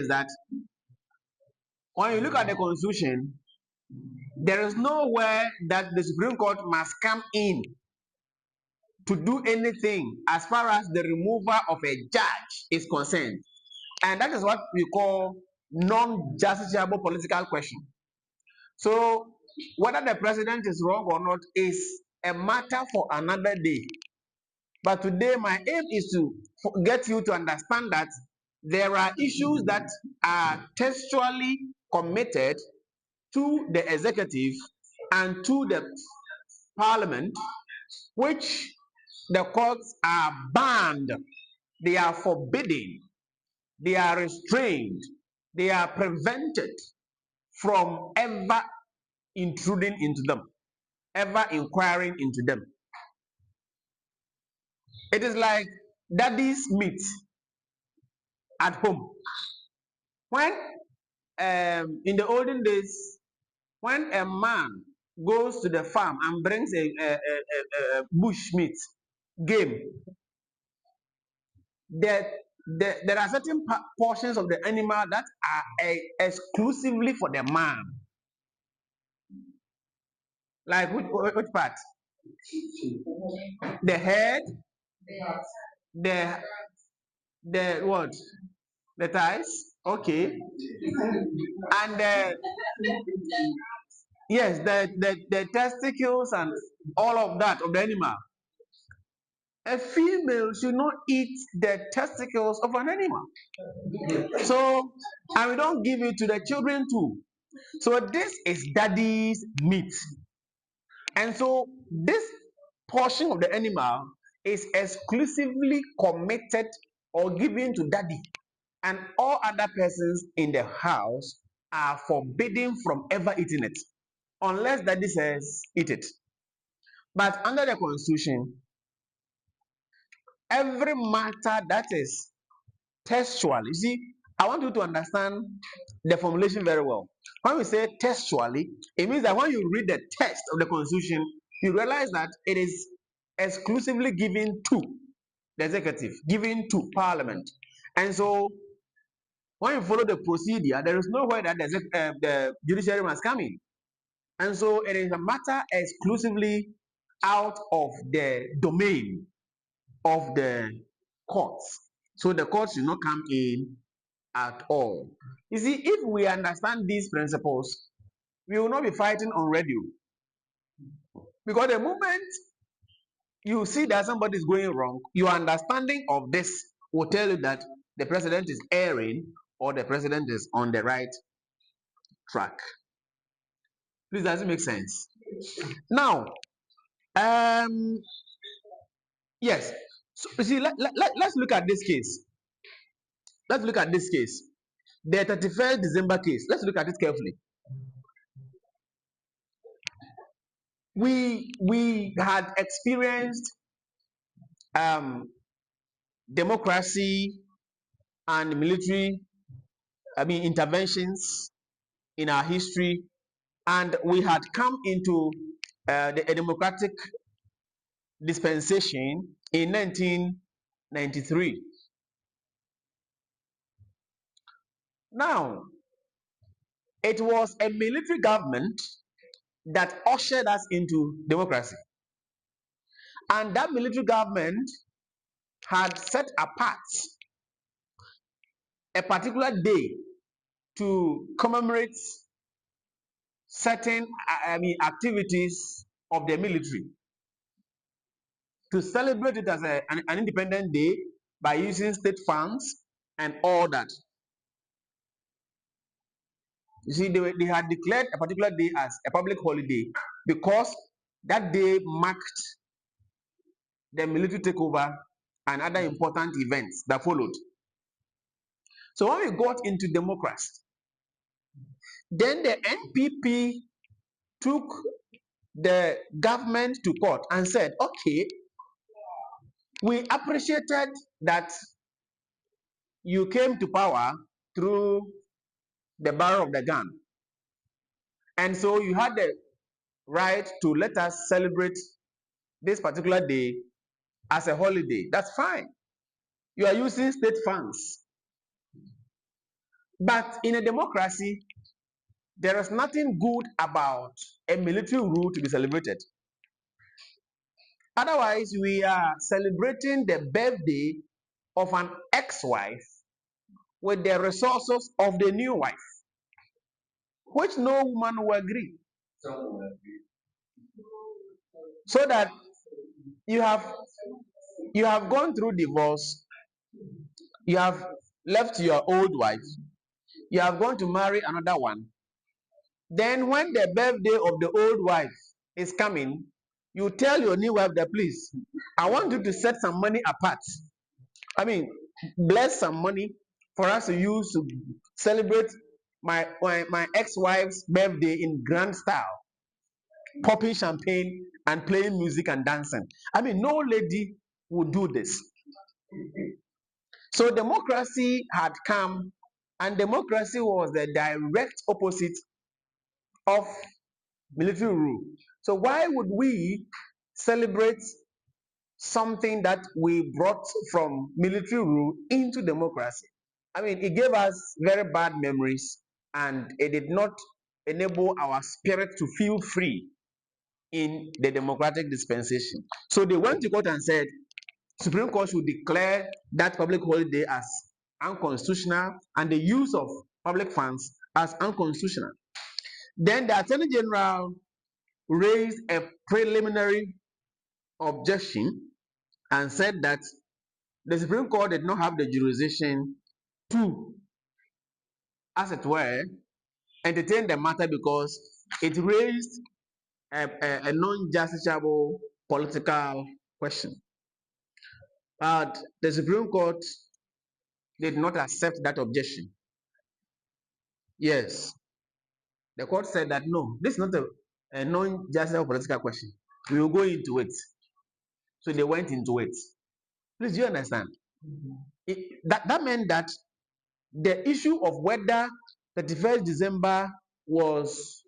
is that when you look at the Constitution, there is nowhere that the Supreme Court must come in to do anything as far as the removal of a judge is concerned. And that is what we call non-justiciable political question. So whether the president is wrong or not is a matter for another day. But today my aim is to get you to understand that there are issues that are textually committed to the executive and to the parliament, which the courts are banned, they are forbidden, they are restrained, they are prevented from ever intruding into them, ever inquiring into them. It is like daddy's meat at home. When in the olden days, when a man goes to the farm and brings a bush meat game, there are certain portions of the animal that are exclusively for the man. Like which part? The head, the what? The thighs. Okay. And yes, the testicles and all of that of the animal. A female should not eat the testicles of an animal. So, and we don't give it to the children too. So this is daddy's meat. And so this portion of the animal is exclusively committed or given to daddy. And all other persons in the house are forbidden from ever eating it. Unless daddy says eat it. But under the constitution, every matter that is textual, you see, I want you to understand the formulation very well. When we say textually, it means that when you read the text of the constitution, you realize that it is exclusively given to the executive, given to parliament. And so when you follow the procedure, there is nowhere that the judiciary must come in. And so it is a matter exclusively out of the domain of the courts. So the courts should not come in at all. You see, if we understand these principles, we will not be fighting on radio. Because the moment you see that somebody is going wrong, your understanding of this will tell you that the president is erring or the president is on the right track. Please, does it make sense? Now, yes. So, you see, let's look at this case. Let's look at this case. The 31st December case. Let's look at it carefully. We had experienced democracy and military, interventions in our history, and we had come into a democratic dispensation in 1993. Now, it was a military government that ushered us into democracy, and that military government had set apart a particular day to commemorate certain activities of the military, to celebrate it as an independent day by using state funds and all that. You see, they had declared a particular day as a public holiday because that day marked the military takeover and other important events that followed. So when we got into democracy, then the NPP took the government to court and said, okay, we appreciated that you came to power through the barrel of the gun. And so you had the right to let us celebrate this particular day as a holiday. That's fine. You are using state funds. But in a democracy, there is nothing good about a military rule to be celebrated. Otherwise, we are celebrating the birthday of an ex-wife with the resources of the new wife, which no woman will agree. So that you have you have gone through divorce, you have left your old wife, you have gone to marry another one. Then when the birthday of the old wife is coming, you tell your new wife that, please, I want you to set some money apart. I mean, bless some money for us to use to celebrate my ex-wife's birthday in grand style, popping champagne and playing music and dancing. I mean, no lady would do this. So democracy had come, and democracy was the direct opposite of military rule. So why would we celebrate something that we brought from military rule into democracy? I mean, it gave us very bad memories, and it did not enable our spirit to feel free in the democratic dispensation. So they went to court and said Supreme Court should declare that public holiday as unconstitutional and the use of public funds as unconstitutional. Then the Attorney General raised a preliminary objection and said that the Supreme Court did not have the jurisdiction to, as it were, entertain the matter because it raised a non-justiciable political question. But the Supreme Court did not accept that objection. Yes, the court said that no, this is not a non-justiciable political question. We will go into it. So they went into it. Please, do you understand? That meant that the issue of whether 31st December was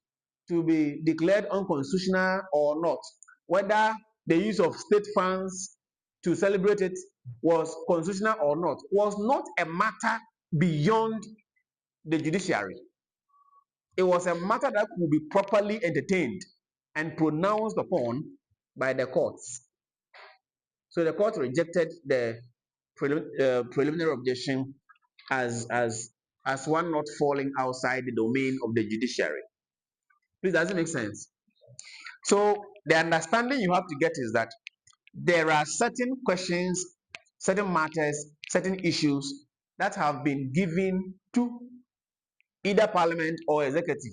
to be declared unconstitutional or not, whether the use of state funds to celebrate it was constitutional or not, was not a matter beyond the judiciary. It was a matter that could be properly entertained and pronounced upon by the courts. So the court rejected the preliminary objection as one not falling outside the domain of the judiciary. Please, does it make sense? So the understanding you have to get is that there are certain questions, certain matters, certain issues that have been given to either parliament or executive,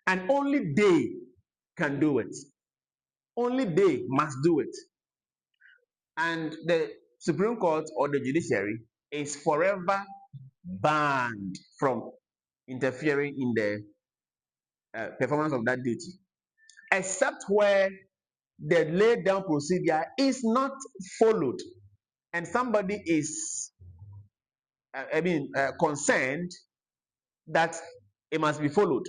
and only they can do it. Only they must do it. And the Supreme Court or the judiciary is forever banned from interfering in the performance of that duty, except where the laid down procedure is not followed and somebody is, concerned that it must be followed.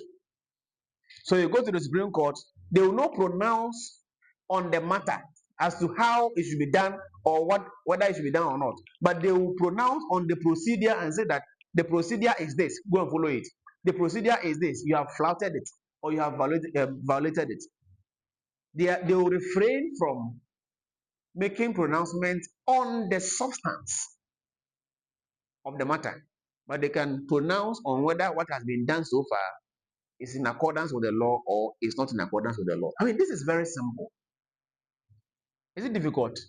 So you go to the Supreme Court, they will not pronounce on the matter as to how it should be done or whether it should be done or not, but they will pronounce on the procedure and say that the procedure is this, go and follow it. The procedure is this, you have flouted it or you have violated it. They will refrain from making pronouncements on the substance of the matter, but they can pronounce on whether what has been done so far is in accordance with the law or is not in accordance with the law. I mean, this is very simple. Is it difficult?